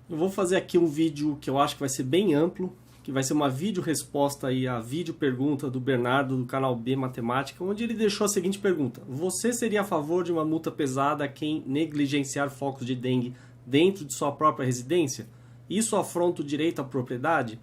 Eu vou fazer aqui um vídeo que eu acho que vai ser bem amplo, que vai ser uma vídeo resposta aí à vídeo pergunta do Bernardo do canal B Matemática, onde ele deixou a seguinte pergunta: você seria a favor de uma multa pesada a quem negligenciar focos de dengue dentro de sua própria residência? Isso afronta o direito à propriedade?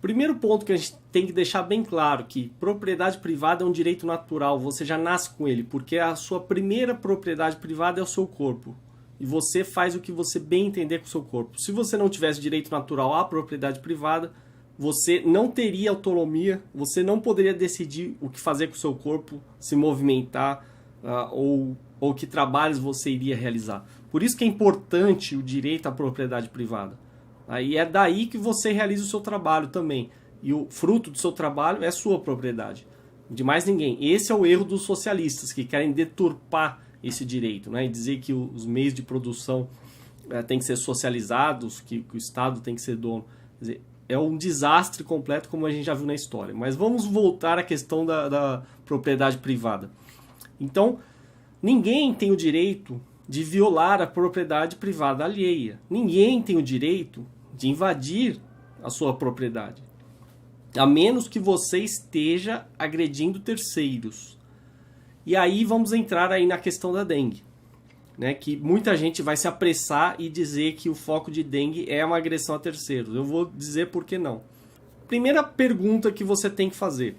Primeiro ponto que a gente tem que deixar bem claro que propriedade privada é um direito natural, você já nasce com ele, porque a sua primeira propriedade privada é o seu corpo. E você faz o que você bem entender com o seu corpo. Se você não tivesse direito natural à propriedade privada, você não teria autonomia, você não poderia decidir o que fazer com o seu corpo, se movimentar ou que trabalhos você iria realizar. Por isso que é importante o direito à propriedade privada. E é daí que você realiza o seu trabalho também. E o fruto do seu trabalho é sua propriedade. De mais ninguém. Esse é o erro dos socialistas, que querem deturpar esse direito, né? E dizer que os meios de produção têm que ser socializados, que o Estado tem que ser dono. Quer dizer, é um desastre completo, como a gente já viu na história. Mas vamos voltar à questão da propriedade privada. Então, ninguém tem o direito de violar a propriedade privada alheia. Ninguém tem o direito de invadir a sua propriedade, a menos que você esteja agredindo terceiros. E aí vamos entrar aí na questão da dengue, né? Que muita gente vai se apressar e dizer que o foco de dengue é uma agressão a terceiros. Eu vou dizer por que não. Primeira pergunta que você tem que fazer: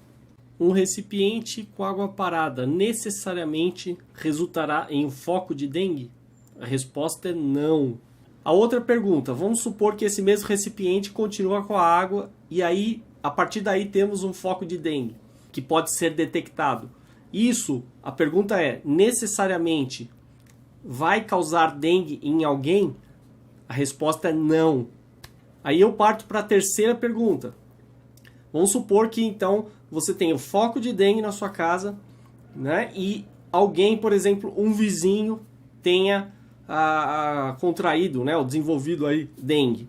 um recipiente com água parada necessariamente resultará em um foco de dengue? A resposta é não. A outra pergunta: vamos supor que esse mesmo recipiente continua com a água e aí, a partir daí, temos um foco de dengue que pode ser detectado. Isso, a pergunta é, necessariamente vai causar dengue em alguém? A resposta é não. Aí eu parto para a terceira pergunta. Vamos supor que então você tem o foco de dengue na sua casa, né? E alguém, por exemplo, um vizinho tenha contraído, né, ou desenvolvido aí dengue.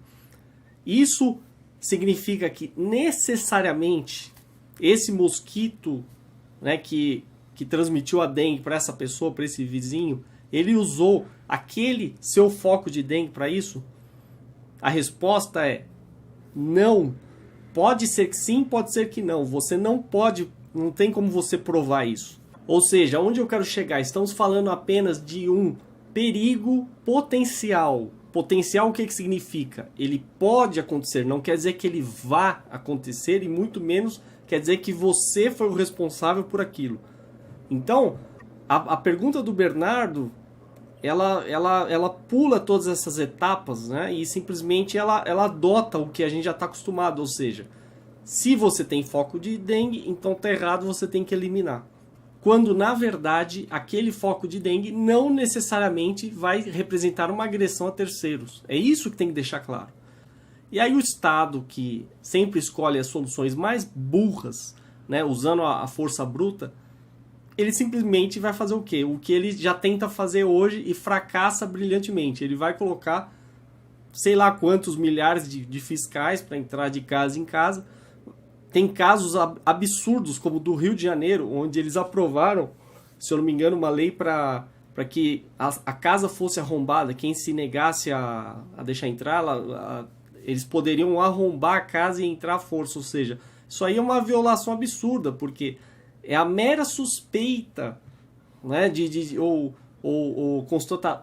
Isso significa que necessariamente esse mosquito, né, que transmitiu a dengue para essa pessoa, para esse vizinho, ele usou aquele seu foco de dengue para isso? A resposta é não. Pode ser que sim, pode ser que não. Você não tem como você provar isso. Ou seja, onde eu quero chegar? Estamos falando apenas de um perigo potencial. Potencial, o que significa? Ele pode acontecer, não quer dizer que ele vá acontecer e muito menos quer dizer que você foi o responsável por aquilo. Então, a pergunta do Bernardo, ela pula todas essas etapas, né? E simplesmente ela adota o que a gente já está acostumado. Ou seja, se você tem foco de dengue, então está errado, você tem que eliminar. Quando, na verdade, aquele foco de dengue não necessariamente vai representar uma agressão a terceiros. É isso que tem que deixar claro. E aí o Estado, que sempre escolhe as soluções mais burras, né, usando a força bruta, ele simplesmente vai fazer o quê? O que ele já tenta fazer hoje e fracassa brilhantemente. Ele vai colocar sei lá quantos milhares de fiscais para entrar de casa em casa. Tem casos absurdos, como o do Rio de Janeiro, onde eles aprovaram, se eu não me engano, uma lei para que a casa fosse arrombada. Quem se negasse a deixar entrar, eles poderiam arrombar a casa e entrar à força. Ou seja, isso aí é uma violação absurda, porque é a mera suspeita, né, ou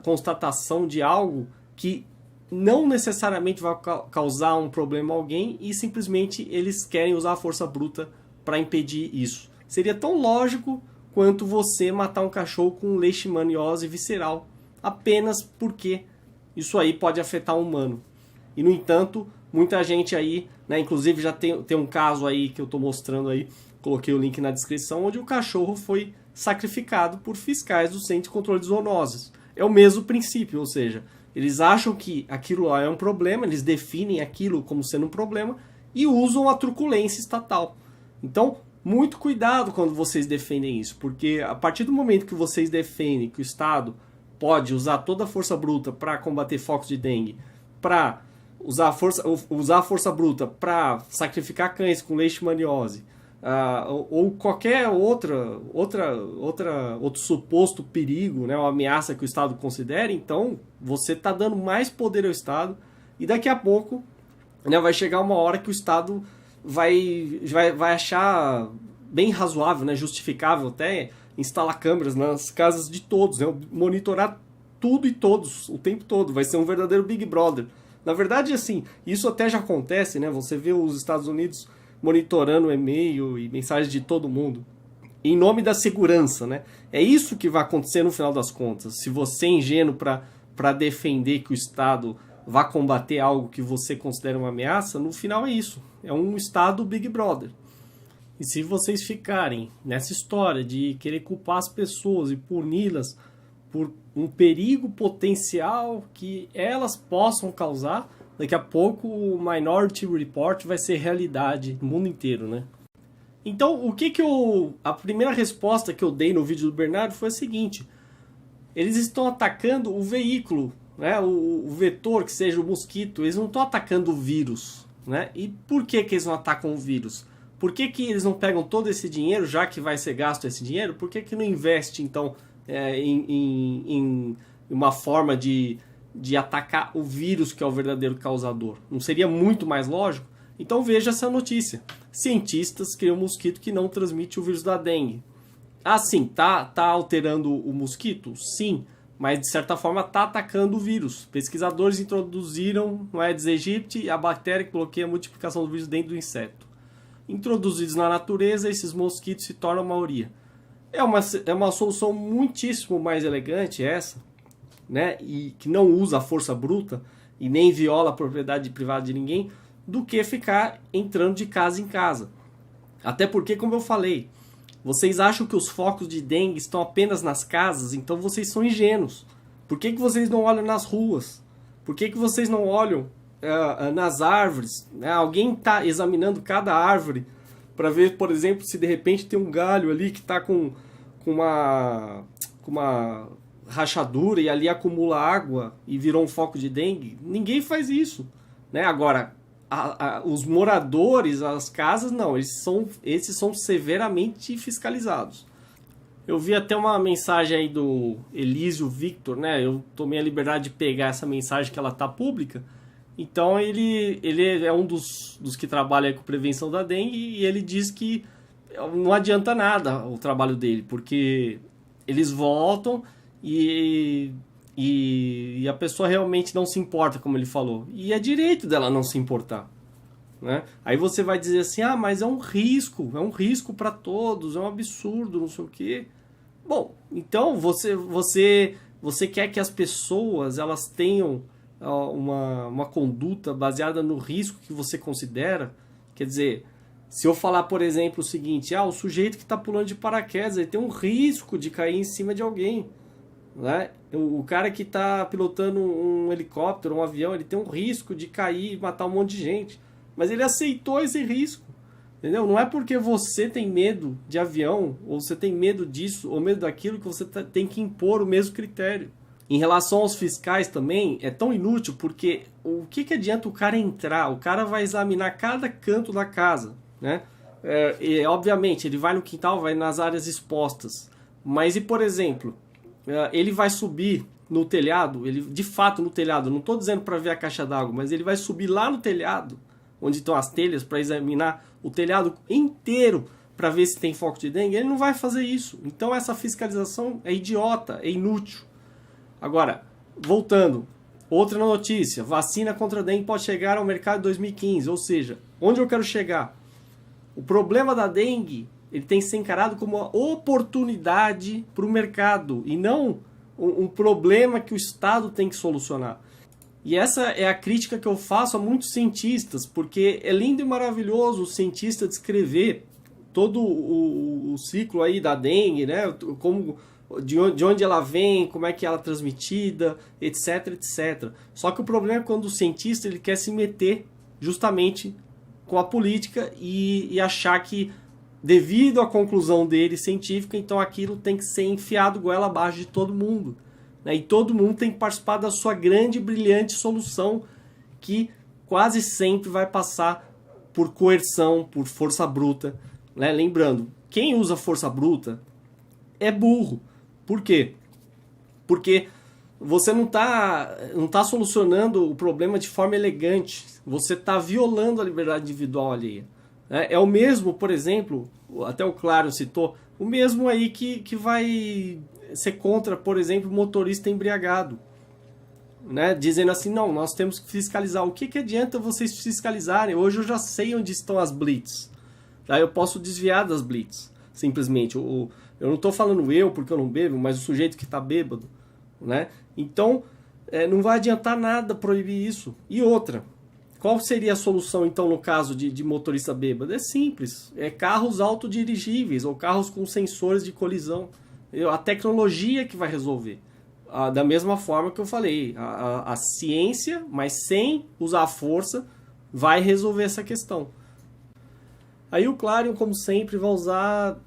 constatação de algo que não necessariamente vai causar um problema a alguém e simplesmente eles querem usar a força bruta para impedir isso. Seria tão lógico quanto você matar um cachorro com leishmaniose visceral, apenas porque isso aí pode afetar um humano. E, no entanto, muita gente aí, né, inclusive já tem um caso aí que eu estou mostrando aí, coloquei o link na descrição, onde o cachorro foi sacrificado por fiscais do Centro de Controle de Zoonoses. É o mesmo princípio, ou seja, eles acham que aquilo lá é um problema, eles definem aquilo como sendo um problema e usam a truculência estatal. Então, muito cuidado quando vocês defendem isso, porque a partir do momento que vocês defendem que o Estado pode usar toda a força bruta para combater focos de dengue, para usar a força bruta para sacrificar cães com leishmaniose, ou qualquer outro suposto perigo, né, uma ameaça que o Estado considere, então você está dando mais poder ao Estado, E daqui a pouco, né, vai chegar uma hora que o Estado vai achar bem razoável, né, justificável até instalar câmeras nas casas de todos, né, monitorar tudo e todos o tempo todo. Vai ser um verdadeiro Big Brother. Na verdade, assim, isso até já acontece, né? Você vê os Estados Unidos monitorando o e-mail e mensagens de todo mundo em nome da segurança, né? É isso que vai acontecer no final das contas. Se você é ingênuo para defender que o Estado vá combater algo que você considera uma ameaça, no final é isso. É um Estado Big Brother. E se vocês ficarem nessa história de querer culpar as pessoas e puni-las por um perigo potencial que elas possam causar, daqui a pouco o Minority Report vai ser realidade no mundo inteiro, né? Então, a primeira resposta que eu dei no vídeo do Bernardo foi a seguinte: eles estão atacando o veículo, né? O vetor, que seja o mosquito, eles não estão atacando o vírus, né? E por que eles não atacam o vírus? Por que eles não pegam todo esse dinheiro, já que vai ser gasto esse dinheiro? Por que não investe, então, em uma forma de atacar o vírus, que é o verdadeiro causador? Não seria muito mais lógico? Então veja essa notícia. Cientistas criam um mosquito que não transmite o vírus da dengue. Ah, sim, tá alterando o mosquito? Sim, mas de certa forma está atacando o vírus. Pesquisadores introduziram no Aedes aegypti a bactéria que bloqueia a multiplicação do vírus dentro do inseto. Introduzidos na natureza, esses mosquitos se tornam a maioria. É uma solução muitíssimo mais elegante essa, né? E que não usa a força bruta e nem viola a propriedade privada de ninguém, do que ficar entrando de casa em casa. Até porque, como eu falei, vocês acham que os focos de dengue estão apenas nas casas, então vocês são ingênuos. Por que vocês não olham nas ruas? Por que vocês não olham nas árvores? Alguém está examinando cada árvore para ver, por exemplo, se de repente tem um galho ali que está com uma rachadura e ali acumula água e virou um foco de dengue? Ninguém faz isso, né? Agora, os moradores, as casas, não, esses são severamente fiscalizados. Eu vi até uma mensagem aí do Elísio Victor, né? Eu tomei a liberdade de pegar essa mensagem que ela tá pública. Então ele é um dos que trabalha com prevenção da dengue, e ele diz que não adianta nada o trabalho dele, porque eles voltam e a pessoa realmente não se importa, como ele falou. E é direito dela não se importar, né? Aí você vai dizer assim, mas é um risco para todos, é um absurdo, não sei o quê. Bom, então você quer que as pessoas elas tenham uma conduta baseada no risco que você considera? Quer dizer, se eu falar, por exemplo, o seguinte, o sujeito que está pulando de paraquedas, ele tem um risco de cair em cima de alguém, né? O cara que está pilotando um helicóptero, um avião, ele tem um risco de cair e matar um monte de gente, mas ele aceitou esse risco, entendeu? Não é porque você tem medo de avião, ou você tem medo disso, ou medo daquilo, que você tem que impor o mesmo critério. Em relação aos fiscais também, é tão inútil, porque o que adianta o cara entrar? O cara vai examinar cada canto da casa, né? E, obviamente, ele vai no quintal, vai nas áreas expostas. Mas e, por exemplo, ele vai subir no telhado, de fato no telhado, não estou dizendo para ver a caixa d'água, mas ele vai subir lá no telhado, onde estão as telhas, para examinar o telhado inteiro, para ver se tem foco de dengue. Ele não vai fazer isso. Então essa fiscalização é idiota, é inútil. Agora, voltando, outra notícia: vacina contra a dengue pode chegar ao mercado em 2015. Ou seja, onde eu quero chegar? O problema da dengue, ele tem que ser encarado como uma oportunidade para o mercado, e não um problema que o Estado tem que solucionar. E essa é a crítica que eu faço a muitos cientistas, porque é lindo e maravilhoso o cientista descrever todo o ciclo aí da dengue, né? De onde ela vem, como é que ela é transmitida, etc, etc. Só que o problema é quando o cientista ele quer se meter justamente com a política e achar que, devido à conclusão dele científica, então aquilo tem que ser enfiado goela abaixo de todo mundo, né? E todo mundo tem que participar da sua grande e brilhante solução, que quase sempre vai passar por coerção, por força bruta, né? Lembrando, quem usa força bruta é burro. Por quê? Porque você não tá solucionando o problema de forma elegante. Você está violando a liberdade individual alheia. É o mesmo, por exemplo, até o Claro citou, o mesmo aí que vai ser contra, por exemplo, motorista embriagado. Né? Dizendo assim, não, nós temos que fiscalizar. O que adianta vocês fiscalizarem? Hoje eu já sei onde estão as blitz. Tá? Eu posso desviar das blitz, simplesmente. Eu não estou falando eu porque eu não bebo, mas o sujeito que está bêbado. Né? Então, não vai adiantar nada proibir isso. E outra, qual seria a solução então no caso de motorista bêbado? É simples, é carros autodirigíveis ou carros com sensores de colisão. A tecnologia que vai resolver. Da mesma forma que eu falei, a ciência, mas sem usar a força, vai resolver essa questão. Aí o Clarion, como sempre, vai usar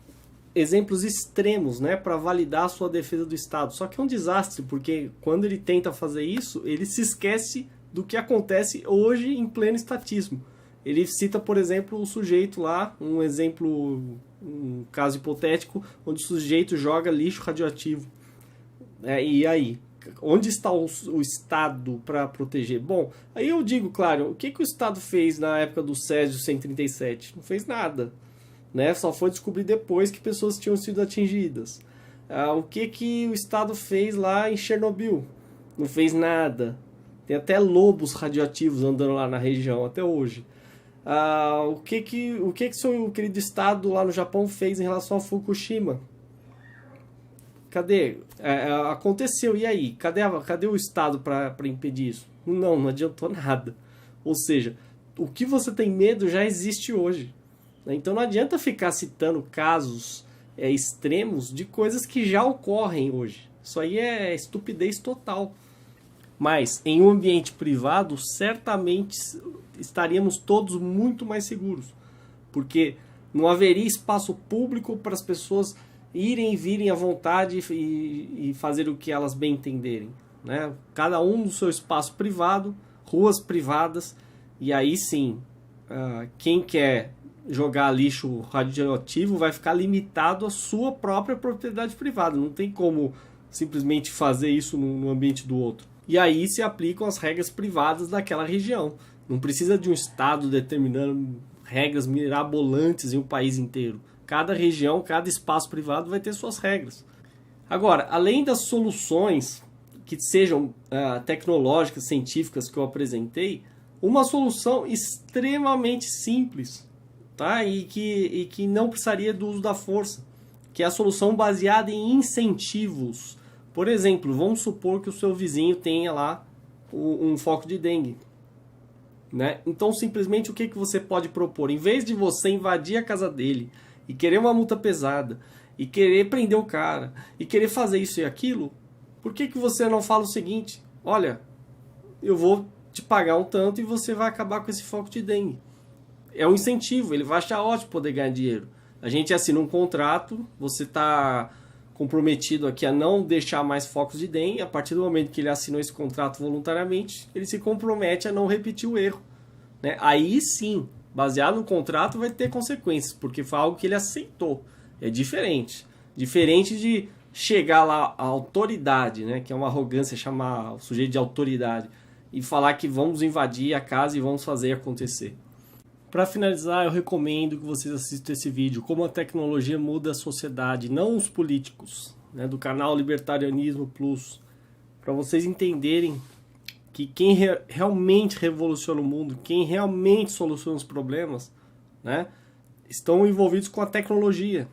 exemplos extremos, né, para validar a sua defesa do Estado. Só que é um desastre, porque quando ele tenta fazer isso, ele se esquece do que acontece hoje em pleno estatismo. Ele cita, por exemplo, o sujeito lá, um exemplo, um caso hipotético, onde o sujeito joga lixo radioativo. E aí? Onde está o Estado para proteger? Bom, aí eu digo, claro, o que o Estado fez na época do Césio 137? Não fez nada. Né? Só foi descobrir depois que pessoas tinham sido atingidas. O que o Estado fez lá em Chernobyl? Não fez nada. Tem até lobos radioativos andando lá na região até hoje. O que seu querido Estado lá no Japão fez em relação a Fukushima? Cadê? Aconteceu, e aí? Cadê o Estado para impedir isso? Não adiantou nada. Ou seja, o que você tem medo já existe hoje. Então não adianta ficar citando casos extremos de coisas que já ocorrem hoje. Isso aí é estupidez total. Mas em um ambiente privado, certamente estaríamos todos muito mais seguros. Porque não haveria espaço público para as pessoas irem e virem à vontade e fazer o que elas bem entenderem. Né? Cada um no seu espaço privado, ruas privadas, e aí sim, quem quer jogar lixo radioativo vai ficar limitado à sua própria propriedade privada. Não tem como simplesmente fazer isso no ambiente do outro. E aí se aplicam as regras privadas daquela região. Não precisa de um Estado determinando regras mirabolantes em um país inteiro. Cada região, cada espaço privado vai ter suas regras. Agora, além das soluções que sejam tecnológicas, científicas que eu apresentei, uma solução extremamente simples, tá? e que não precisaria do uso da força, que é a solução baseada em incentivos. Por exemplo, vamos supor que o seu vizinho tenha lá um foco de dengue. Né? Então, simplesmente, o que você pode propor? Em vez de você invadir a casa dele e querer uma multa pesada, e querer prender o cara, e querer fazer isso e aquilo, por que você não fala o seguinte? Olha, eu vou te pagar um tanto e você vai acabar com esse foco de dengue. É um incentivo, ele vai achar ótimo poder ganhar dinheiro. A gente assina um contrato, você está comprometido aqui a não deixar mais focos de dengue. A partir do momento que ele assinou esse contrato voluntariamente, ele se compromete a não repetir o erro. Né? Aí sim, baseado no contrato, vai ter consequências, porque foi algo que ele aceitou. É diferente. Diferente de chegar lá a autoridade, né, que é uma arrogância chamar o sujeito de autoridade, e falar que vamos invadir a casa e vamos fazer acontecer. Para finalizar, eu recomendo que vocês assistam esse vídeo, Como a Tecnologia Muda a Sociedade, não os políticos, né, do canal Libertarianismo Plus, para vocês entenderem que quem realmente revoluciona o mundo, quem realmente soluciona os problemas, né, estão envolvidos com a tecnologia.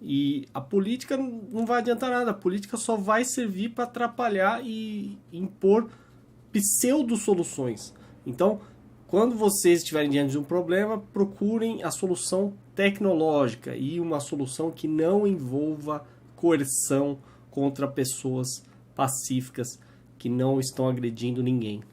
E a política não vai adiantar nada, a política só vai servir para atrapalhar e impor pseudo-soluções. Então, quando vocês estiverem diante de um problema, procurem a solução tecnológica e uma solução que não envolva coerção contra pessoas pacíficas que não estão agredindo ninguém.